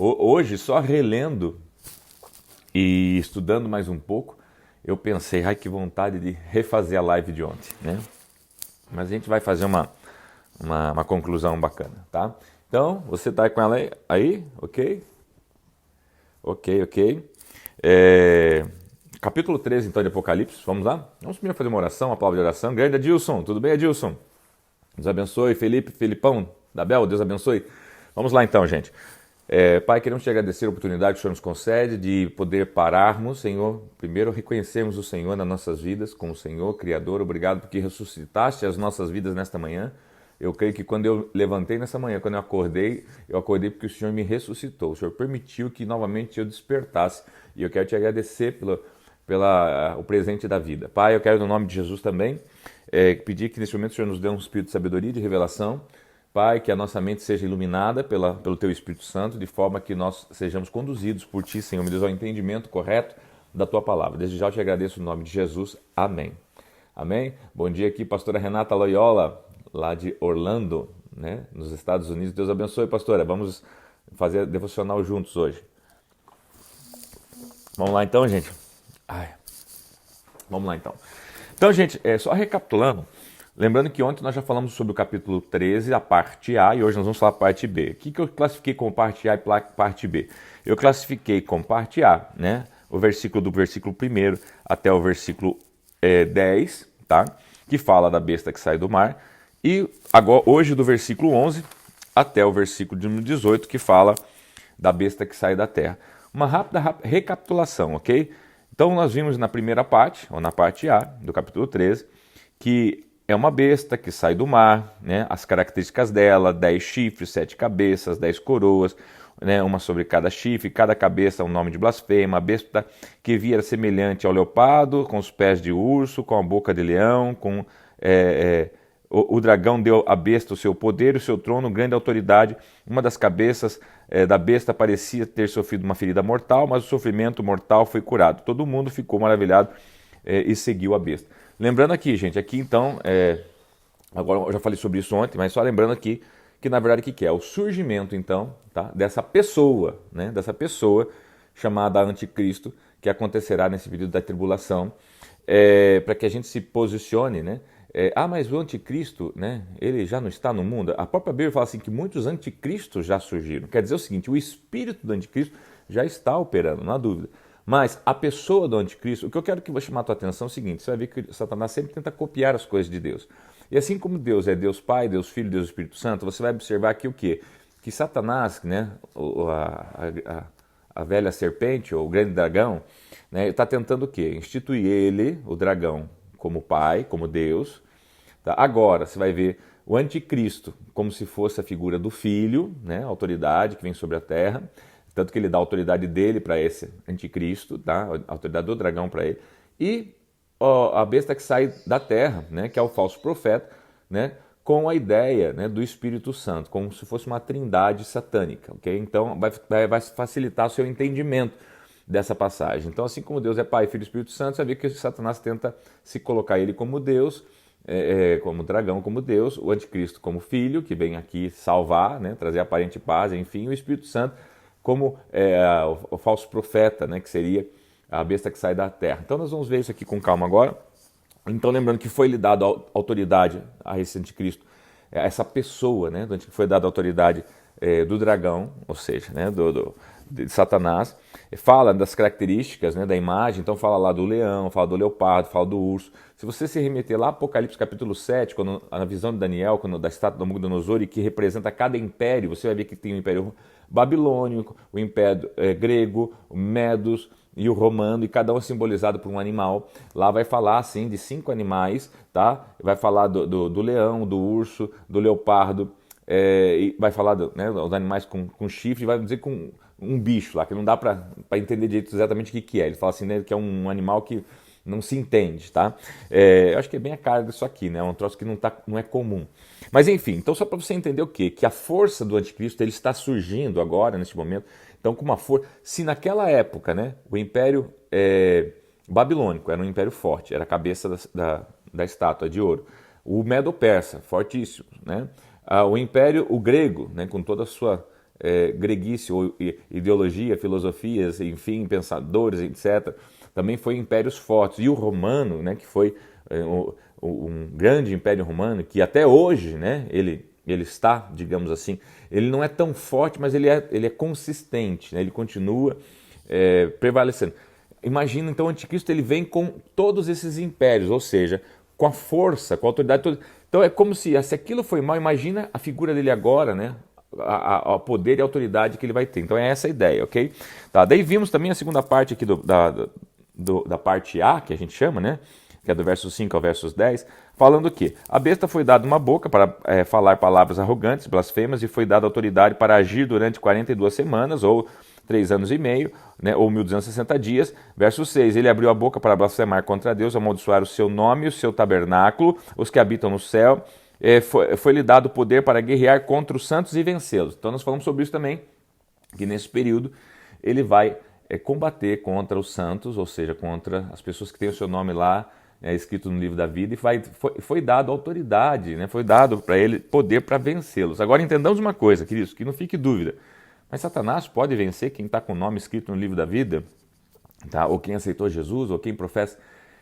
Hoje, só relendo e estudando mais um pouco, eu pensei, ai, que vontade de refazer a live de ontem, né? Mas a gente vai fazer uma conclusão bacana, tá? Então, você tá com ela aí? Ok? Ok. Capítulo 13, então, de Apocalipse, vamos lá? Vamos primeiro fazer uma oração, uma palavra de oração. Grande Adilson, tudo bem, Adilson? Deus abençoe. Felipão, da Bel, Deus abençoe. Vamos lá então, gente. Pai, queremos te agradecer a oportunidade que o Senhor nos concede de poder pararmos, Senhor. Primeiro, reconhecermos o Senhor nas nossas vidas como Senhor, Criador. Obrigado porque ressuscitaste as nossas vidas nesta manhã. Eu creio que quando eu levantei nessa manhã, quando eu acordei porque o Senhor me ressuscitou. O Senhor permitiu que novamente eu despertasse. E eu quero te agradecer o presente da vida. Pai, eu quero no nome de Jesus também pedir que neste momento o Senhor nos dê um espírito de sabedoria e de revelação. Pai, que a nossa mente seja iluminada pelo Teu Espírito Santo, de forma que nós sejamos conduzidos por Ti, Senhor, me Deus, ao entendimento correto da Tua palavra. Desde já eu te agradeço no nome de Jesus. Amém. Amém? Bom dia aqui, pastora Renata Loyola, lá de Orlando, né, nos Estados Unidos. Deus abençoe, pastora. Vamos fazer a devocional juntos hoje. Vamos lá então, gente? Vamos lá então. Então, gente, só recapitulando, lembrando que ontem nós já falamos sobre o capítulo 13, a parte A, e hoje nós vamos falar a parte B. O que eu classifiquei como parte A e parte B? Eu classifiquei como parte A, né, do versículo 1 até o versículo 10, tá? Que fala da besta que sai do mar. E agora, hoje do versículo 11 até o versículo 18, que fala da besta que sai da terra. Uma rápida recapitulação, ok? Então nós vimos na primeira parte, ou na parte A, do capítulo 13, que é uma besta que sai do mar, né? As características dela: 10 chifres, 7 cabeças, 10 coroas, né? Uma sobre cada chifre, cada cabeça é um nome de blasfema. A besta que via era semelhante ao leopardo, com os pés de urso, com a boca de leão, com... O dragão deu à besta o seu poder, o seu trono, grande autoridade. Uma das cabeças da besta parecia ter sofrido uma ferida mortal, mas o sofrimento mortal foi curado. Todo mundo ficou maravilhado e seguiu a besta. Lembrando aqui, gente, então, agora eu já falei sobre isso ontem, mas só lembrando aqui que na verdade o que é? O surgimento, então, tá, dessa pessoa, né, chamada Anticristo, que acontecerá nesse período da tribulação, para que a gente se posicione, né? Mas o anticristo, né, ele já não está no mundo? A própria Bíblia fala assim que muitos anticristos já surgiram. Quer dizer o seguinte, o espírito do anticristo já está operando, não há dúvida. Mas a pessoa do anticristo, o que eu quero que vou chamar a tua atenção é o seguinte: você vai ver que Satanás sempre tenta copiar as coisas de Deus. E assim como Deus é Deus Pai, Deus Filho, Deus Espírito Santo, você vai observar aqui o quê? Que Satanás, né, a velha serpente, ou o grande dragão, né, está tentando o quê? Instituir ele, o dragão, como pai, como Deus. Tá? Agora, você vai ver o anticristo como se fosse a figura do filho, né? A autoridade que vem sobre a terra, tanto que ele dá a autoridade dele para esse anticristo, tá? A autoridade do dragão para ele. E a besta que sai da terra, né? Que é o falso profeta, né? Com a ideia, né, do Espírito Santo, como se fosse uma trindade satânica. Okay? Então, vai facilitar o seu entendimento dessa passagem. Então, assim como Deus é Pai, Filho e Espírito Santo, você vê que Satanás tenta se colocar ele como Deus, como dragão, como Deus, o anticristo como filho, que vem aqui salvar, né, trazer aparente paz, enfim, o Espírito Santo como o falso profeta, né, que seria a besta que sai da terra. Então, nós vamos ver isso aqui com calma agora. Então, lembrando que foi lhe dado autoridade a esse anticristo, a essa pessoa, né, foi dada autoridade do dragão, ou seja, né, de Satanás. Fala das características, né, da imagem, então fala lá do leão, fala do leopardo, fala do urso. Se você se remeter lá, Apocalipse capítulo 7, quando, na visão de Daniel, da estátua do Nabucodonosor, que representa cada império, você vai ver que tem o império babilônico, o império grego, o medos e o romano, e cada um simbolizado por um animal. Lá vai falar assim de 5 animais, tá? Vai falar do leão, do urso, do leopardo, e vai falar dos animais com chifre, vai dizer com um bicho lá, que não dá para entender direito exatamente o que é. Ele fala assim, né, que é um animal que não se entende, tá? Eu acho que é bem a cara disso aqui, né? É um troço que não é comum. Mas enfim, então só para você entender o quê? Que a força do anticristo ele está surgindo agora, neste momento, então com uma força... Se naquela época, né, o império babilônico era um império forte, era a cabeça da estátua de ouro. O Medo-Persa, fortíssimo, né? O império, o grego, né, com toda a sua greguice ou ideologia, filosofias, enfim, pensadores, etc. Também foi impérios fortes. E o romano, né, que foi um grande império romano, que até hoje, né, ele está, digamos assim, ele não é tão forte, mas ele é consistente, né, ele continua prevalecendo. Imagina, então, o anticristo ele vem com todos esses impérios, ou seja, com a força, com a autoridade toda. Então é como se aquilo foi mal, imagina a figura dele agora, né? O poder e a autoridade que ele vai ter. Então é essa a ideia, ok? Tá, daí vimos também a segunda parte aqui da parte A, que a gente chama, né? Que é do verso 5 ao verso 10, falando que a besta foi dada uma boca para falar palavras arrogantes, blasfemas, e foi dada autoridade para agir durante 42 semanas, ou 3 anos e meio, né, ou 1260 dias. Verso 6, ele abriu a boca para blasfemar contra Deus, amaldiçoar o seu nome, o seu tabernáculo, os que habitam no céu. Foi-lhe dado poder para guerrear contra os santos e vencê-los. Então nós falamos sobre isso também, que nesse período ele vai combater contra os santos, ou seja, contra as pessoas que têm o seu nome lá escrito no livro da vida, e foi dado autoridade, né? Foi dado para ele poder para vencê-los. Agora entendamos uma coisa, queridos, que não fique dúvida. Mas Satanás pode vencer quem está com o nome escrito no livro da vida? Tá? Ou quem aceitou Jesus, ou quem professa.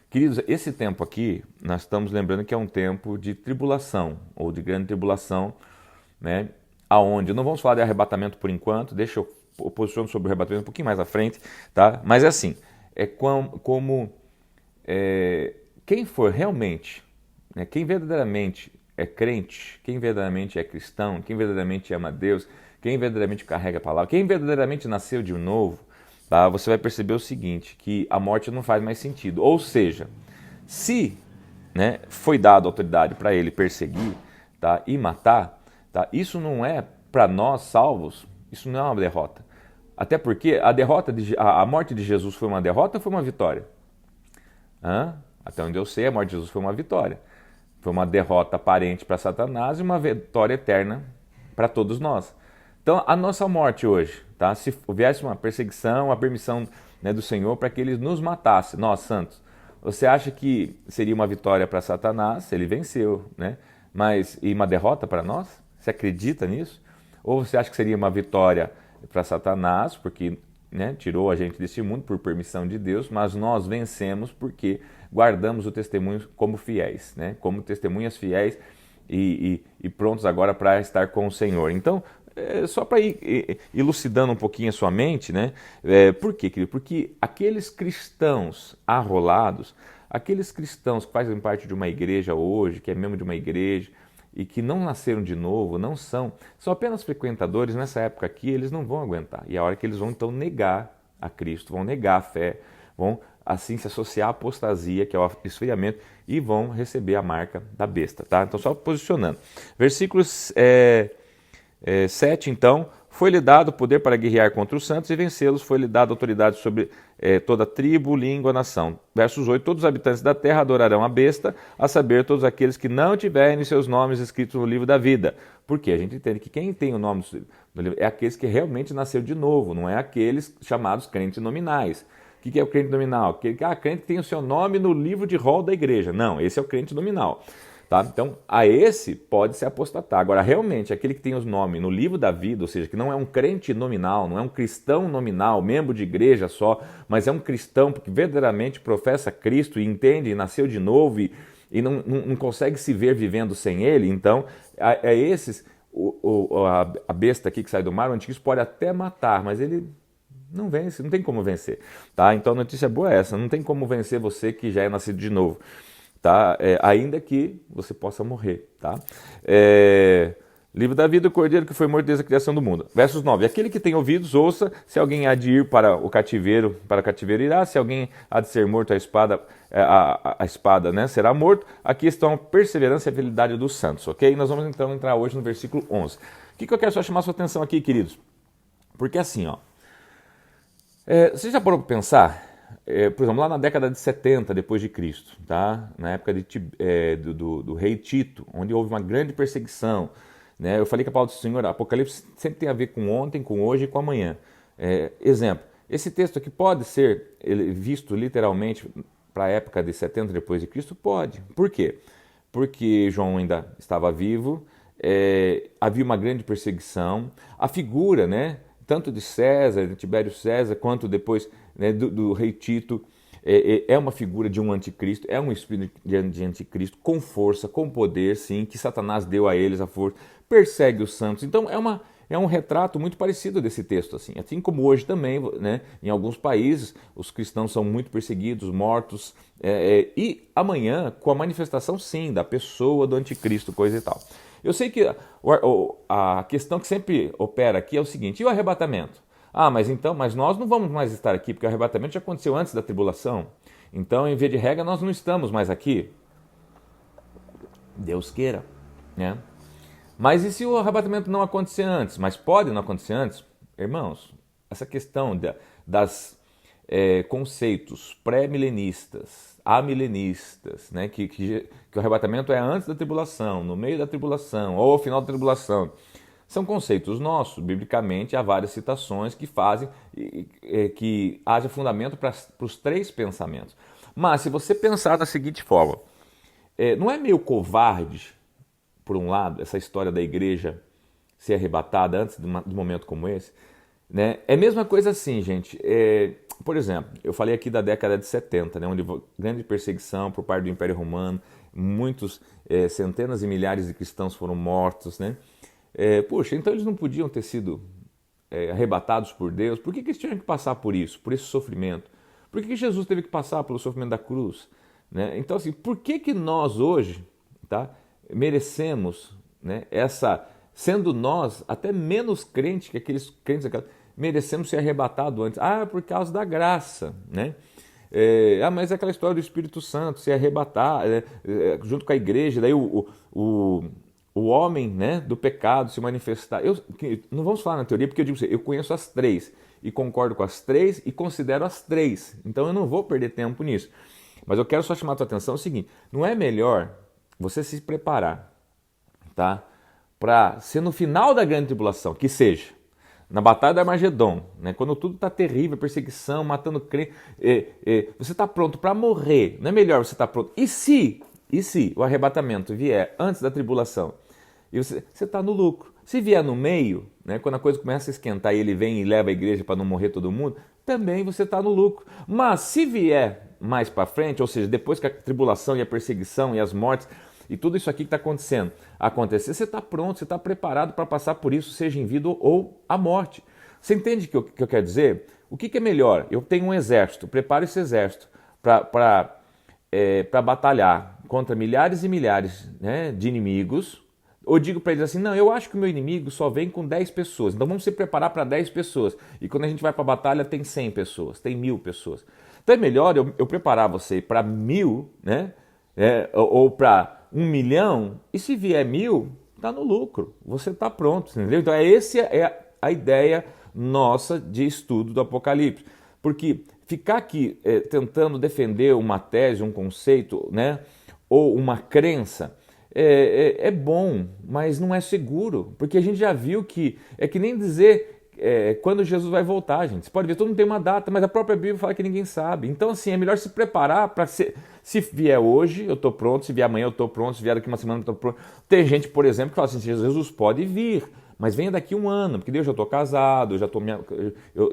Queridos, esse tempo aqui, nós estamos lembrando que é um tempo de tribulação, ou de grande tribulação, né? Aonde, não vamos falar de arrebatamento por enquanto, deixa eu posicionar sobre o arrebatamento um pouquinho mais à frente, tá? Mas é assim, quem for realmente, né, quem verdadeiramente é crente, quem verdadeiramente é cristão, quem verdadeiramente ama Deus, quem verdadeiramente carrega a palavra, quem verdadeiramente nasceu de novo, tá, você vai perceber o seguinte, que a morte não faz mais sentido. Ou seja, se, né, foi dada autoridade para ele perseguir, tá, e matar, tá, isso não é, para nós salvos, isso não é uma derrota. Até porque a morte de Jesus foi uma derrota ou foi uma vitória? Até onde eu sei, a morte de Jesus foi uma vitória. Foi uma derrota aparente para Satanás e uma vitória eterna para todos nós. Então, a nossa morte hoje, tá? Se houvesse uma perseguição, a permissão, né, do Senhor para que ele nos matasse, nós santos, você acha que seria uma vitória para Satanás? Ele venceu, né? E uma derrota para nós? Você acredita nisso? Ou você acha que seria uma vitória para Satanás, porque, né, tirou a gente desse mundo por permissão de Deus, mas nós vencemos porque guardamos o testemunho como fiéis, né? Como testemunhas fiéis e prontos agora para estar com o Senhor. Então, só para ir elucidando um pouquinho a sua mente, né? Por quê, querido? Porque aqueles cristãos arrolados, aqueles cristãos que fazem parte de uma igreja hoje, que é membro de uma igreja, e que não nasceram de novo, são apenas frequentadores, nessa época aqui eles não vão aguentar. E é a hora que eles vão então negar a Cristo, vão negar a fé, vão assim se associar à apostasia, que é o esfriamento, e vão receber a marca da besta, tá? Então só posicionando. Versículos 7, então, foi-lhe dado poder para guerrear contra os santos e vencê-los, foi-lhe dado autoridade sobre toda tribo, língua, nação. Versos 8, todos os habitantes da terra adorarão a besta, a saber, todos aqueles que não tiverem seus nomes escritos no livro da vida. Porque a gente entende que quem tem o nome no livro é aqueles que realmente nasceu de novo, não é aqueles chamados crentes nominais. O que é o crente nominal? Crente que tem o seu nome no livro de rol da igreja. Não, esse é o crente nominal. Tá? Então, a esse pode se apostatar. Agora, realmente, aquele que tem os nomes no livro da vida, ou seja, que não é um crente nominal, não é um cristão nominal, membro de igreja só, mas é um cristão que verdadeiramente professa Cristo e entende e nasceu de novo e não consegue se ver vivendo sem ele, então, esses, a besta aqui que sai do mar, o anticristo pode até matar, mas ele não vence, não tem como vencer. Tá? Então, a notícia boa é essa, não tem como vencer você que já é nascido de novo. Tá? Ainda que você possa morrer. Tá? Livro da vida, o cordeiro que foi morto desde a criação do mundo. Versos 9. Aquele que tem ouvidos, ouça. Se alguém há de ir para o cativeiro irá. Se alguém há de ser morto, a espada, né, será morto. Aqui estão a perseverança e a fidelidade dos santos. Ok? Nós vamos então entrar hoje no versículo 11. O que eu quero só chamar a sua atenção aqui, queridos? Porque assim, ó, você já parou para pensar? Por exemplo, lá na década de 70 depois de Cristo, tá? Na época do rei Tito, onde houve uma grande perseguição, né? Eu falei que a palavra do Senhor, Apocalipse, sempre tem a ver com ontem, com hoje e com amanhã. Exemplo, esse texto aqui pode ser visto literalmente para a época de 70 depois de Cristo? Pode. Por quê? Porque João ainda estava vivo, havia uma grande perseguição. A figura, né, tanto de César, de Tibério César, quanto depois, né, do rei Tito, é uma figura de um anticristo, é um espírito de anticristo, com força, com poder, sim, que Satanás deu a eles a força, persegue os santos. Então é um retrato muito parecido desse texto, assim como hoje também, né, em alguns países, os cristãos são muito perseguidos, mortos, e amanhã, com a manifestação, sim, da pessoa do anticristo, coisa e tal. Eu sei que a questão que sempre opera aqui é o seguinte: e o arrebatamento? Mas nós não vamos mais estar aqui, porque o arrebatamento já aconteceu antes da tribulação. Então, em via de regra, nós não estamos mais aqui. Deus queira, né? Mas e se o arrebatamento não acontecer antes? Mas pode não acontecer antes? Irmãos, essa questão das conceitos pré-milenistas, amilenistas, né? Que o arrebatamento é antes da tribulação, no meio da tribulação ou ao final da tribulação, são conceitos nossos. Biblicamente, há várias citações que fazem que haja fundamento para os três pensamentos. Mas se você pensar da seguinte forma, não é meio covarde, por um lado, essa história da igreja ser arrebatada antes de um momento como esse? Né? É a mesma coisa assim, gente. Por exemplo, eu falei aqui da década de 70, né, onde grande perseguição por parte do Império Romano, muitos, centenas e milhares de cristãos foram mortos, né? Poxa, então eles não podiam ter sido arrebatados por Deus? Por que eles tinham que passar por isso, por esse sofrimento? Por que Jesus teve que passar pelo sofrimento da cruz? Né? Então, assim, por que nós hoje, tá, merecemos, né, sendo nós até menos crentes que aqueles crentes, merecemos ser arrebatados antes? Por causa da graça, né? Mas é aquela história do Espírito Santo, se arrebatar, junto com a igreja, daí o homem, né, do pecado se manifestar. Não vamos falar na teoria, porque eu digo assim, eu conheço as três e concordo com as três e considero as três. Então eu não vou perder tempo nisso. Mas eu quero só chamar a tua atenção: é o seguinte: não é melhor você se preparar, tá, para ser no final da grande tribulação, que seja na batalha do Armagedon, né, quando tudo está terrível, perseguição, matando crente, você está pronto para morrer? Não é melhor você estar pronto? E se o arrebatamento vier antes da tribulação? E você está no lucro. Se vier no meio, né, quando a coisa começa a esquentar e ele vem e leva a igreja para não morrer todo mundo, também você está no lucro. Mas se vier mais para frente, ou seja, depois que a tribulação e a perseguição e as mortes e tudo isso aqui que está acontecendo acontecer, você está pronto, você está preparado para passar por isso, seja em vida ou a morte. Você entende o que eu quero dizer? O que é melhor? Eu tenho um exército, preparo esse exército para batalhar contra milhares e milhares, né, de inimigos. Ou digo para eles assim: não, eu acho que o meu inimigo só vem com 10 pessoas, então vamos se preparar para 10 pessoas. E quando a gente vai para a batalha tem 100 pessoas, tem 1000 pessoas. Então é melhor eu preparar você para 1000, né, ou para 1 milhão, e se vier 1000, está no lucro, você está pronto, entendeu? Então essa é a ideia nossa de estudo do Apocalipse. Porque ficar aqui tentando defender uma tese, um conceito, né, ou uma crença, é bom, mas não é seguro, porque a gente já viu que é que nem dizer quando Jesus vai voltar, gente. Você pode ver, todo mundo tem uma data, mas a própria Bíblia fala que ninguém sabe. Então, assim, é melhor se preparar para se vier hoje, eu estou pronto, se vier amanhã, eu estou pronto, se vier daqui uma semana, eu estou pronto. Tem gente, por exemplo, que fala assim: Jesus pode vir, mas venha daqui 1 ano, porque eu já estou casado,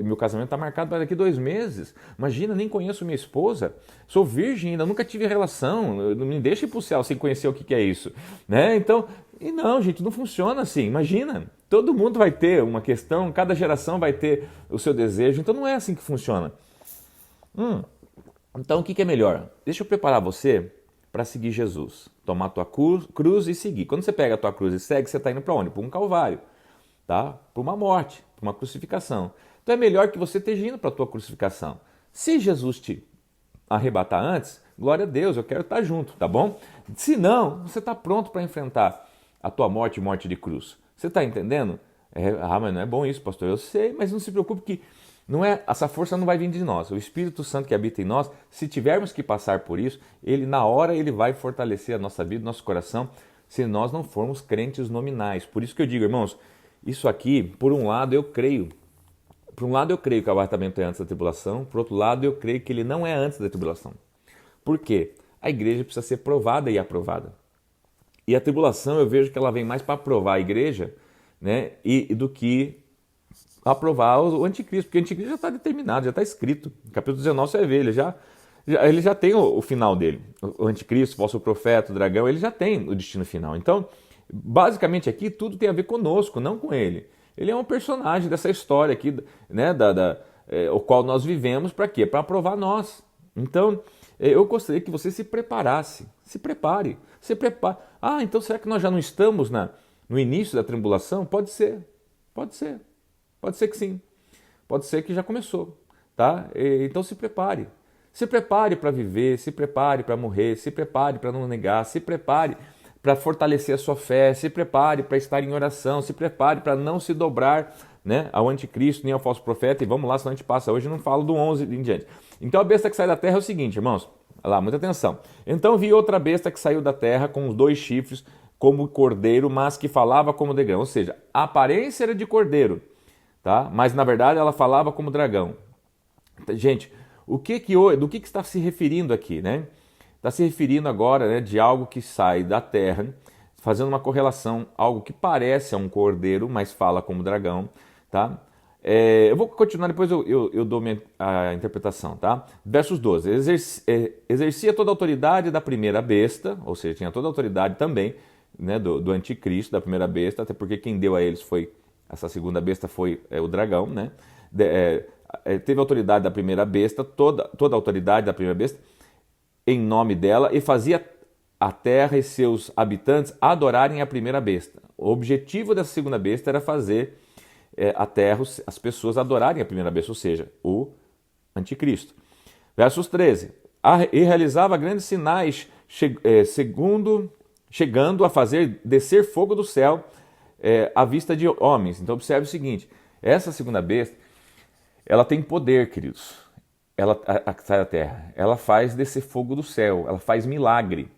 meu casamento está marcado para daqui 2 meses. Imagina, nem conheço minha esposa, sou virgem ainda, nunca tive relação, não me deixe ir para o céu sem conhecer o que é isso, né? Então, e não, gente, não funciona assim. Imagina, todo mundo vai ter uma questão, cada geração vai ter o seu desejo, então não é assim que funciona. Então o que é melhor? Deixa eu preparar você para seguir Jesus, tomar a tua cruz e seguir. Quando você pega a tua cruz e segue, você está indo para onde? Para um calvário, tá? Para uma morte, para uma crucificação. Então é melhor que você esteja indo para a tua crucificação. Se Jesus te arrebatar antes, glória a Deus, eu quero estar junto, tá bom? Se não, você está pronto para enfrentar a tua morte de cruz. Você está entendendo? Mas não é bom isso, pastor. Eu sei, mas não se preocupe que essa força não vai vir de nós. O Espírito Santo que habita em nós, se tivermos que passar por isso, na hora ele vai fortalecer a nossa vida, nosso coração, se nós não formos crentes nominais. Por isso que eu digo, irmãos, isso aqui, por um lado eu creio. Por um lado eu creio que o arrebatamento é antes da tribulação, por outro lado eu creio que ele não é antes da tribulação. Por quê? A igreja precisa ser provada e aprovada. E a tribulação eu vejo que ela vem mais para provar a igreja, né, e do que aprovar o anticristo, porque o anticristo já está determinado, já está escrito. No capítulo 19 você vai ver, ele já tem o final dele. O anticristo, o falso profeta, o dragão, ele já tem o destino final. Então, basicamente aqui tudo tem a ver conosco, não com ele. Ele é um personagem dessa história aqui, né, o qual nós vivemos, para quê? Para aprovar nós. Então, eu gostaria que você se preparasse, se prepare. Ah, então será que nós já não estamos no início da tribulação? Pode ser, pode ser. Pode ser que sim, pode ser que já começou, tá? Então se prepare. Se prepare para viver, se prepare para morrer, se prepare para não negar, se prepare para fortalecer a sua fé, se prepare para estar em oração, se prepare para não se dobrar, né, ao anticristo nem ao falso profeta. E vamos lá, senão a gente passa. Hoje eu não falo do 11 em diante. Então a besta que sai da terra é o seguinte, irmãos. Olha lá, muita atenção. Então vi outra besta que saiu da terra com os 2 chifres como cordeiro, mas que falava como dragão. Ou seja, a aparência era de cordeiro, tá? Mas na verdade ela falava como dragão. Gente, do que está se referindo aqui, né? Está se referindo agora, né, de algo que sai da terra, fazendo uma correlação, algo que parece a um cordeiro, mas fala como dragão, tá? Eu vou continuar, depois eu dou a interpretação, tá? Versos 12. Exercia toda a autoridade da primeira besta, ou seja, tinha toda a autoridade também, né, do anticristo, da primeira besta, até porque quem deu a eles foi, essa segunda besta foi o dragão, né? Teve a autoridade da primeira besta, toda a autoridade da primeira besta, em nome dela, e fazia a terra e seus habitantes adorarem a primeira besta. O objetivo dessa segunda besta era fazer a terra, as pessoas adorarem a primeira besta, ou seja, o anticristo. Versos 13. E realizava grandes sinais, chegando a fazer descer fogo do céu à vista de homens. Então observe o seguinte, essa segunda besta, ela tem poder, queridos. Ela sai da terra, ela faz descer fogo do céu, ela faz milagre,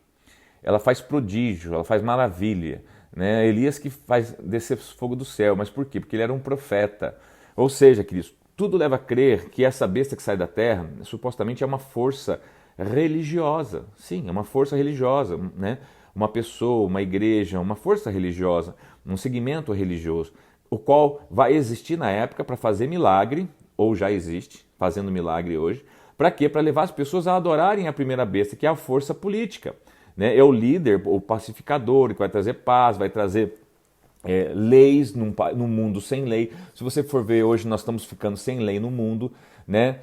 ela faz prodígio, ela faz maravilha, né? Elias que faz descer fogo do céu, mas por quê? Porque ele era um profeta. Ou seja, queridos, tudo leva a crer que essa besta que sai da terra, supostamente é uma força religiosa. Sim, é uma força religiosa, né? Uma pessoa, uma igreja, uma força religiosa, um segmento religioso, o qual vai existir na época para fazer milagre, ou já existe, fazendo milagre hoje. Para quê? Para levar as pessoas a adorarem a primeira besta, que é a força política, né? É o líder, o pacificador, que vai trazer paz, vai trazer leis num mundo sem lei. Se você for ver hoje, nós estamos ficando sem lei no mundo, né?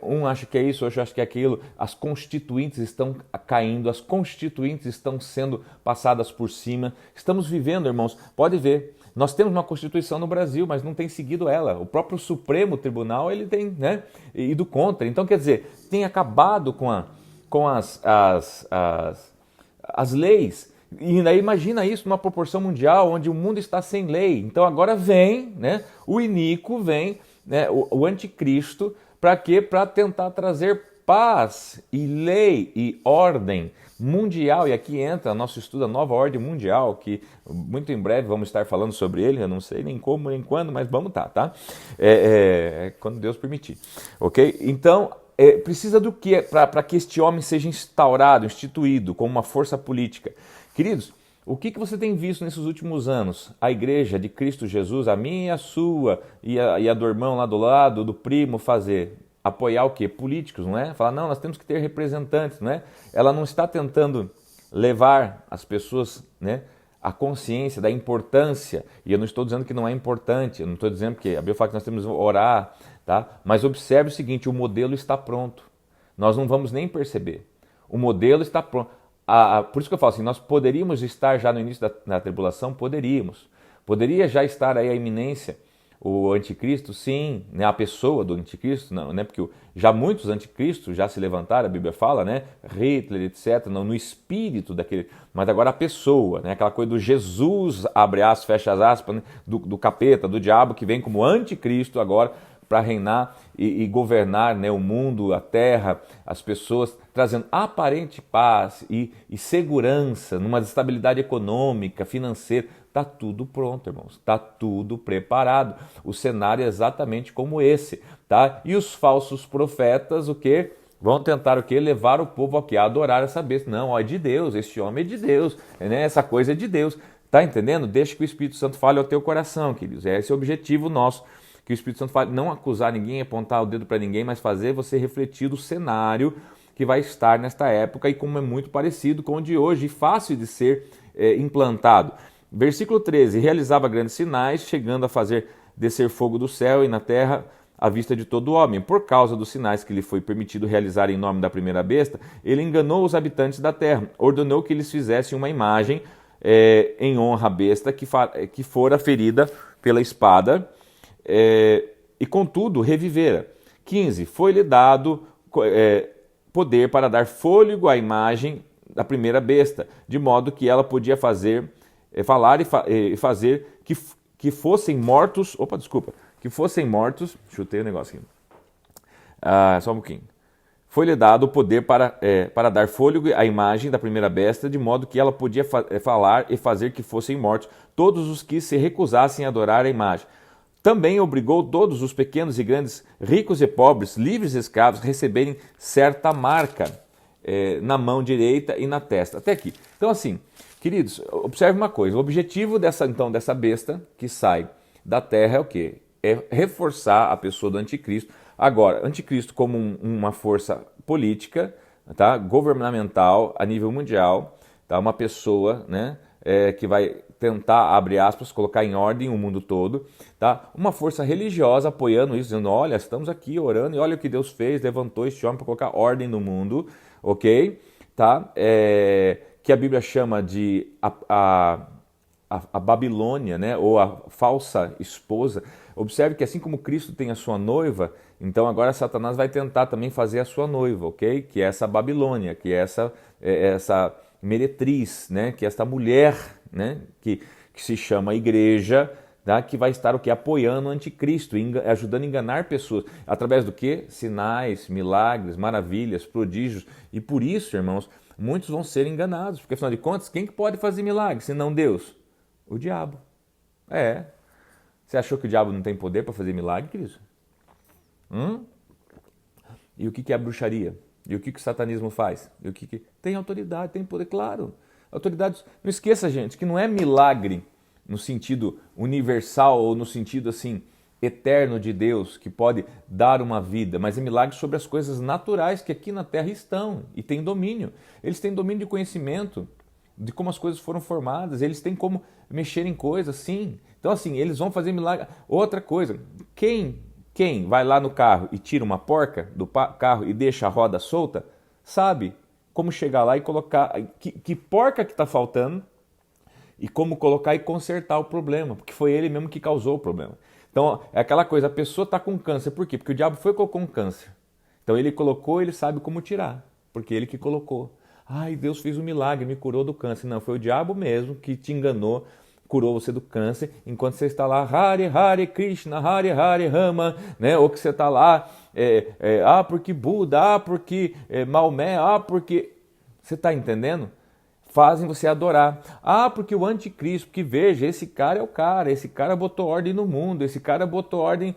Um acha que é isso, outro acha que é aquilo. As constituintes estão caindo, as constituintes estão sendo passadas por cima. Estamos vivendo, irmãos, pode ver, nós temos uma Constituição no Brasil, mas não tem seguido ela. O próprio Supremo Tribunal, ele tem, né, ido contra. Então, quer dizer, tem acabado com as leis. E daí imagina isso numa proporção mundial, onde o mundo está sem lei. Então agora vem, né, o iníquo, vem, né, o anticristo, para quê? Para tentar trazer paz e lei e ordem mundial. E aqui entra nosso estudo, a nova ordem mundial, que muito em breve vamos estar falando sobre ele. Eu não sei nem como, nem quando, mas vamos tá? Quando Deus permitir, ok? Então, precisa do que para que este homem seja instaurado, instituído como uma força política? Queridos, o que você tem visto nesses últimos anos? A igreja de Cristo Jesus, a minha e a sua, e a do irmão lá do lado, do primo, fazer? Apoiar o quê? Políticos, não é? Falar, não, nós temos que ter representantes, não é? Ela não está tentando levar as pessoas, né, a consciência da importância, e eu não estou dizendo que não é importante, eu não estou dizendo que a Bíblia fala que nós temos que orar, tá? Mas observe o seguinte, o modelo está pronto. Nós não vamos nem perceber. O modelo está pronto. Por isso que eu falo assim, nós poderíamos estar já no início da tribulação? Poderíamos. Poderia já estar aí a iminência, o anticristo? Sim, né? A pessoa do anticristo, não, né? Porque já muitos anticristos já se levantaram, a Bíblia fala, né? Hitler, etc., no espírito daquele, mas agora a pessoa, né? Aquela coisa do Jesus, abre aspas, fecha as aspas, né? do capeta, do diabo, que vem como anticristo agora para reinar e governar, né, o mundo, a terra, as pessoas, trazendo aparente paz e segurança, numa estabilidade econômica, financeira. Está tudo pronto, irmãos. Está tudo preparado. O cenário é exatamente como esse, tá? E os falsos profetas, o quê? Vão tentar o quê? Levar o povo aqui a adorar essa besta. Não, ó, é de Deus, este homem é de Deus, né? Essa coisa é de Deus. Tá entendendo? Deixa que o Espírito Santo fale ao teu coração, queridos. Esse é o objetivo nosso. Que o Espírito Santo fale, não acusar ninguém, apontar o dedo para ninguém, mas fazer você refletir o cenário que vai estar nesta época e como é muito parecido com o de hoje e fácil de ser implantado. Versículo 13, realizava grandes sinais, chegando a fazer descer fogo do céu e na terra à vista de todo homem. Por causa dos sinais que lhe foi permitido realizar em nome da primeira besta, ele enganou os habitantes da terra, ordenou que eles fizessem uma imagem em honra à besta que fora ferida pela espada e contudo revivera. 15, foi-lhe dado poder para dar fôlego à imagem da primeira besta, de modo que ela podia falar e fazer que fossem mortos. Que fossem mortos. Chutei o negócio aqui. Só um pouquinho. Foi-lhe dado o poder para dar fôlego à imagem da primeira besta, de modo que ela podia falar e fazer que fossem mortos todos os que se recusassem a adorar a imagem. Também obrigou todos os pequenos e grandes, ricos e pobres, livres e escravos, a receberem certa marca na mão direita e na testa. Até aqui. Então, assim, queridos, observe uma coisa. O objetivo dessa besta que sai da terra é o quê? É reforçar a pessoa do anticristo. Agora, anticristo como uma força política, tá? Governamental a nível mundial, tá? Uma pessoa, né? Que vai tentar, abre aspas, colocar em ordem o mundo todo, tá? Uma força religiosa apoiando isso, dizendo, olha, estamos aqui orando e olha o que Deus fez, levantou este homem para colocar ordem no mundo, ok? Tá? Que a Bíblia chama de a Babilônia, né? Ou a falsa esposa. Observe que assim como Cristo tem a sua noiva, então agora Satanás vai tentar também fazer a sua noiva, ok? Que é essa Babilônia, que é essa meretriz, né? Que é esta mulher, né? Que se chama igreja, tá? Que vai estar o que? Apoiando o anticristo, ajudando a enganar pessoas. Através do que? Sinais, milagres, maravilhas, prodígios. E por isso, irmãos, muitos vão ser enganados. Porque afinal de contas, quem que pode fazer milagres se não Deus? O diabo. Você achou que o diabo não tem poder para fazer milagre, querido? E o que é a bruxaria? E o que o satanismo faz? E o que tem autoridade, tem poder, claro. Autoridade. Não esqueça, gente, que não é milagre no sentido universal ou no sentido assim eterno de Deus que pode dar uma vida, mas é milagre sobre as coisas naturais que aqui na Terra estão e têm domínio. Eles têm domínio de conhecimento de como as coisas foram formadas, eles têm como mexer em coisas, sim. Então, assim, eles vão fazer milagre. Outra coisa, quem vai lá no carro e tira uma porca do carro e deixa a roda solta, sabe como chegar lá e colocar que porca que está faltando e como colocar e consertar o problema, porque foi ele mesmo que causou o problema. Então, é aquela coisa, a pessoa está com câncer, por quê? Porque o diabo foi e colocou um câncer. Então, ele colocou, ele sabe como tirar, porque ele que colocou. Ai, Deus fez um milagre, me curou do câncer. Não, foi o diabo mesmo que te enganou, curou você do câncer, enquanto você está lá, Hare Hare Krishna, Hare Hare Rama, né? Ou que você está lá, porque Buda, porque Maomé, porque... Você está entendendo? Fazem você adorar. Porque o anticristo, porque veja, esse cara é o cara, esse cara botou ordem no mundo, esse cara botou ordem...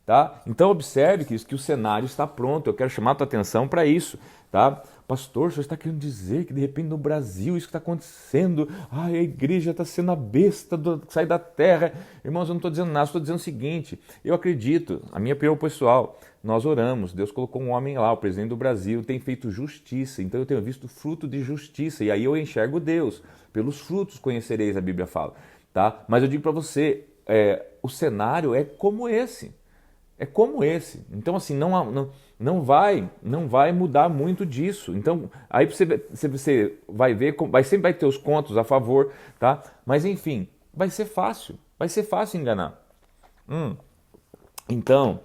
Tá? Então observe que o cenário está pronto, eu quero chamar a tua atenção para isso, tá? Pastor, o senhor está querendo dizer que de repente no Brasil isso que está acontecendo, a igreja está sendo a besta que sai da terra. Irmãos, eu não estou dizendo nada, estou dizendo o seguinte, eu acredito, a minha opinião pessoal, nós oramos, Deus colocou um homem lá, o presidente do Brasil, tem feito justiça, então eu tenho visto fruto de justiça, e aí eu enxergo Deus, pelos frutos conhecereis, a Bíblia fala, tá? Mas eu digo para você, o cenário é como esse. É como esse. Então, assim, não vai mudar muito disso. Então, aí você vai ver, sempre vai ter os contos a favor, tá? Mas, enfim, vai ser fácil enganar. Então,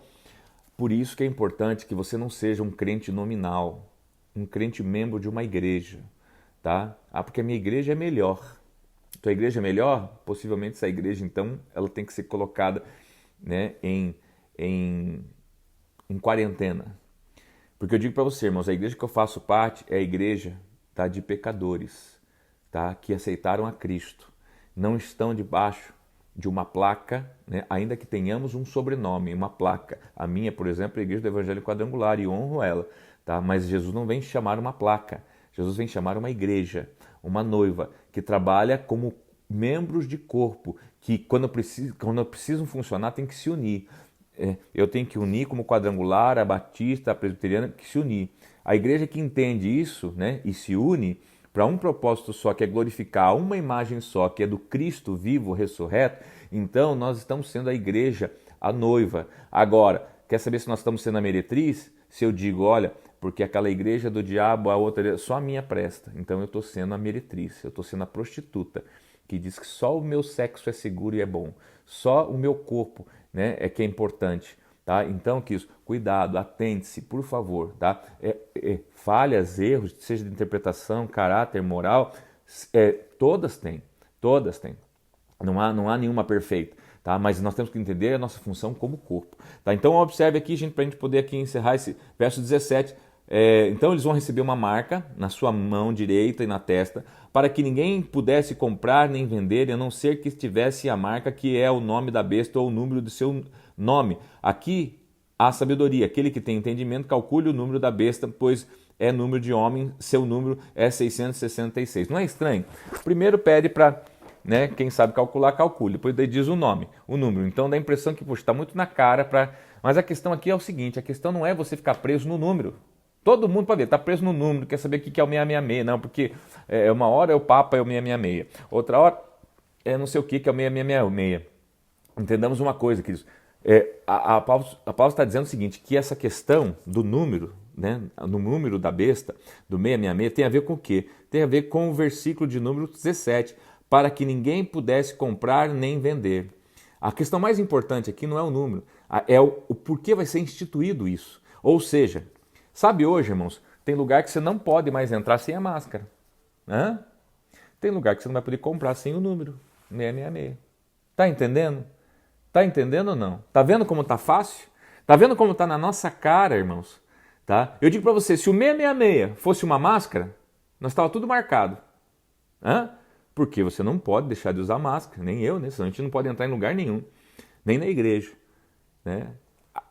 por isso que é importante que você não seja um crente nominal, um crente membro de uma igreja, tá? Porque a minha igreja é melhor. Tua igreja é melhor? Possivelmente essa igreja, então, ela tem que ser colocada, né, em quarentena. Porque eu digo para você, irmãos, a igreja que eu faço parte é a igreja, tá, de pecadores, tá, que aceitaram a Cristo. Não estão debaixo de uma placa, né, ainda que tenhamos um sobrenome, uma placa. A minha, por exemplo, é a Igreja do Evangelho Quadrangular e honro ela. tá? Mas Jesus não vem chamar uma placa, Jesus vem chamar uma igreja, uma noiva, que trabalha como membros de corpo, que quando precisam funcionar tem que se unir. Eu tenho que unir como quadrangular, a batista, a presbiteriana, que se unir. A igreja que entende isso, né, e se une para um propósito só, que é glorificar uma imagem só, que é do Cristo vivo, ressurreto, então nós estamos sendo a igreja, a noiva. Agora, quer saber se nós estamos sendo a meretriz? Se eu digo, olha, porque aquela igreja do diabo, a outra, só a minha presta, então eu estou sendo a meretriz, eu estou sendo a prostituta, que diz que só o meu sexo é seguro e é bom, só o meu corpo, né, é que é importante. Tá? Então, cuidado, atente-se, por favor. Tá? Falhas, erros, seja de interpretação, caráter, moral, todas têm. Não há nenhuma perfeita. Tá? Mas nós temos que entender a nossa função como corpo. Tá? Então, observe aqui, gente, para a gente poder aqui encerrar esse verso 17. Então, eles vão receber uma marca na sua mão direita e na testa, para que ninguém pudesse comprar nem vender, a não ser que tivesse a marca, que é o nome da besta ou o número do seu nome. Aqui há sabedoria. Aquele que tem entendimento, calcule o número da besta, pois é número de homem, seu número é 666. Não é estranho? Primeiro pede para, né, quem sabe calcular, calcule. Depois daí diz o nome, o número. Então dá a impressão que está muito na cara. Mas a questão aqui é o seguinte, a questão não é você ficar preso no número. Todo mundo pode ver, está preso no número, quer saber o que é o 666. Não, porque uma hora é o Papa, é o 666. Outra hora é não sei o que é o 666. Entendamos uma coisa, queridos. A Paulo está dizendo o seguinte, que essa questão do número, né, no número da besta, do 666, tem a ver com o quê? Tem a ver com o versículo de número 17, para que ninguém pudesse comprar nem vender. A questão mais importante aqui não é o número, é o porquê vai ser instituído isso. Ou seja, sabe hoje, irmãos, tem lugar que você não pode mais entrar sem a máscara. Hã? Tem lugar que você não vai poder comprar sem o número, 666. Tá entendendo? Tá entendendo ou não? Tá vendo como tá fácil? Tá vendo como tá na nossa cara, irmãos? Tá? Eu digo para você, se o 666 fosse uma máscara, nós estava tudo marcado. Hã? Porque você não pode deixar de usar máscara, nem eu, né? Senão a gente não pode entrar em lugar nenhum, nem na igreja, né?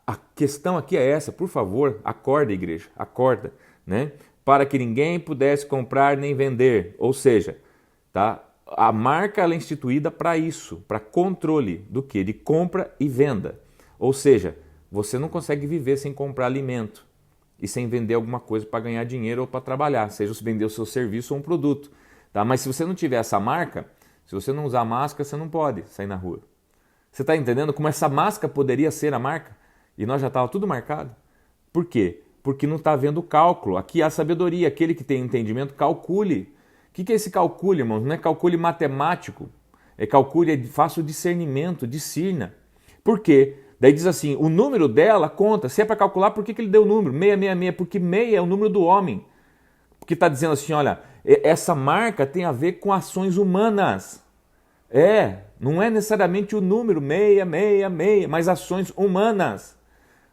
A questão aqui é essa, por favor, acorda, igreja, acorda, né? Para que ninguém pudesse comprar nem vender, ou seja, tá? A marca ela é instituída para isso, para controle do quê? De compra e venda. Ou seja, você não consegue viver sem comprar alimento e sem vender alguma coisa para ganhar dinheiro ou para trabalhar, seja você vender o seu serviço ou um produto. Tá? Mas se você não tiver essa marca, se você não usar máscara, você não pode sair na rua. Você está entendendo como essa máscara poderia ser a marca? E nós já estava tudo marcado. Por quê? Porque não está havendo cálculo. Aqui há sabedoria. Aquele que tem entendimento, calcule. O que é esse calcule, irmãos? Não é calcule matemático. É calcule, faça o discernimento, discirna. Por quê? Daí diz assim, o número dela conta. Se é para calcular, por que ele deu o número? 666. Porque 6 é o número do homem. Porque está dizendo assim, olha, essa marca tem a ver com ações humanas. Não é necessariamente o número 666, mas ações humanas.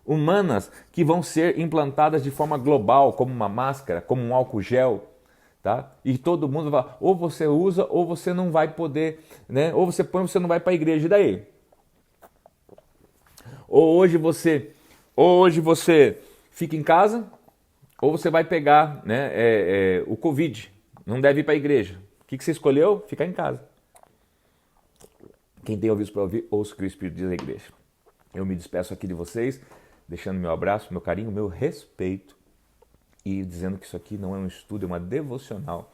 Humanas que vão ser implantadas de forma global, como uma máscara, como um álcool gel. Tá? E todo mundo vai, ou você usa ou você não vai poder, né? Ou você põe ou você não vai para a igreja, e daí? Ou hoje você fica em casa, ou você vai pegar, né, o Covid, não deve ir para a igreja. O que você escolheu? Ficar em casa. Quem tem ouvidos para ouvir, ouça o que o Espírito diz à igreja. Eu me despeço aqui de vocês, deixando meu abraço, meu carinho, meu respeito, e dizendo que isso aqui não é um estudo, é uma devocional.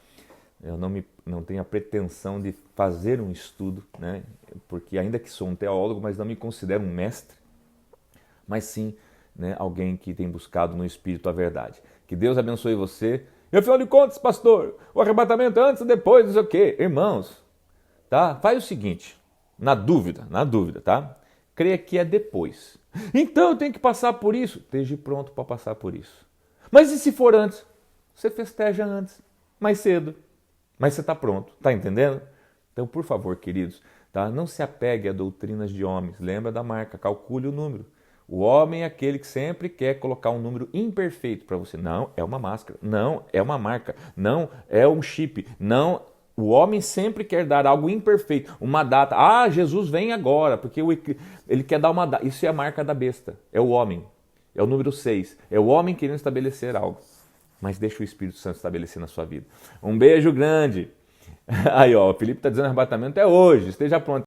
Eu não tenho a pretensão de fazer um estudo, né? Porque ainda que sou um teólogo, mas não me considero um mestre, mas sim, né, alguém que tem buscado no Espírito a verdade. Que Deus abençoe você. E afinal de contas, pastor, o arrebatamento antes ou depois, não sei o quê. Irmãos, tá? Faz o seguinte, na dúvida, tá? Creia que é depois. Então eu tenho que passar por isso. Esteja pronto para passar por isso. Mas e se for antes? Você festeja antes, mais cedo. Mas você está pronto, tá entendendo? Então, por favor, queridos, tá? Não se apegue a doutrinas de homens. Lembra da marca, calcule o número. O homem é aquele que sempre quer colocar um número imperfeito para você. Não, é uma máscara. Não, é uma marca. Não, é um chip. Não, o homem sempre quer dar algo imperfeito. Uma data. Ah, Jesus vem agora, porque ele quer dar uma data. Isso é a marca da besta. É o homem. É o número 6. É o homem querendo estabelecer algo. Mas deixa o Espírito Santo estabelecer na sua vida. Um beijo grande. Aí, ó, o Felipe está dizendo arrebatamento é hoje. Esteja pronto.